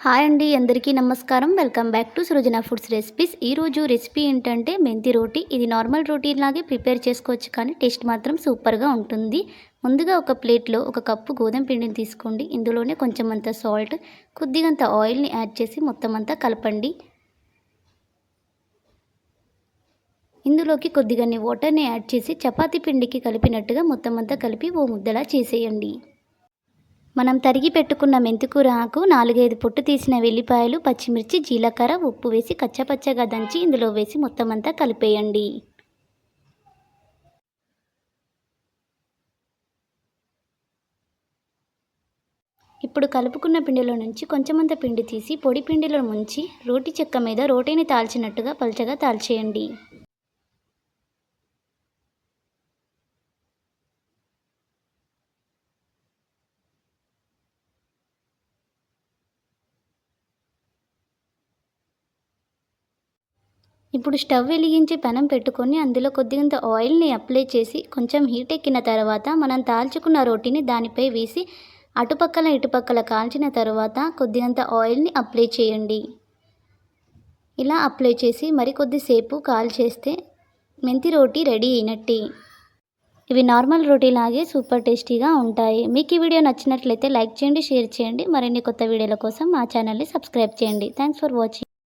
Hi అండి, అందరికీ నమస్కారం. Welcome back to Srujana foods recipes. ఈరోజు రెసిపీ ఏంటంటే మెంతి రోటీ. ఇది నార్మల్ రోటీ లాగే ప్రిపేర్ చేసుకోవచ్చు, కానీ టేస్ట్ మాత్రం సూపర్గా ఉంటుంది. ముందుగా ఒక ప్లేట్లో ఒక కప్పు గోధుమ పిండిని తీసుకోండి. ఇందులోనే కొంచెం అంత సాల్ట్, కొద్దిగంత ఆయిల్ని యాడ్ చేసి మొత్తం అంతా కలపండి. ఇందులోకి కొద్దిగానే వాటర్ని యాడ్ చేసి చపాతీ పిండికి కలిపినట్టుగా మొత్తం అంతా కలిపి ఓ ముద్దలా చేసేయండి. మనం తరిగి పెట్టుకున్న మెంతికూర ఆకు, 4-5 పొట్టు తీసిన వెల్లిపాయలు, పచ్చిమిర్చి, జీలకర్ర, ఉప్పు వేసి కచ్చపచ్చగా దంచి ఇందులో వేసి మొత్తం అంతా కలిపేయండి. ఇప్పుడు కలుపుకున్న పిండిలో నుంచి కొంచెమంత పిండి తీసి పొడి పిండిలో ముంచి రోటి చెక్క మీద రోటీని తాల్చినట్టుగా పల్చగా తాల్చేయండి. ఇప్పుడు స్టవ్ వెలిగించి పెనం పెట్టుకొని అందులో కొద్దిగంత ఆయిల్ని అప్లై చేసి కొంచెం హీట్ ఎక్కిన తర్వాత మనం తాల్చుకున్న రోటీని దానిపై వేసి అటుపక్కల ఇటుపక్కల కాల్చిన తర్వాత కొద్దిగంత ఆయిల్ని అప్లై చేయండి. ఇలా అప్లై చేసి మరికొద్దిసేపు కాల్చేస్తే మెంతి రోటీ రెడీ అయినట్టే. ఇవి నార్మల్ రోటీ లాగే సూపర్ టేస్టీగా ఉంటాయి. మీకు ఈ వీడియో నచ్చినట్లయితే లైక్ చేయండి, షేర్ చేయండి. మరిన్ని కొత్త వీడియోల కోసం మా ఛానల్ని సబ్స్క్రైబ్ చేయండి. Thanks for watching.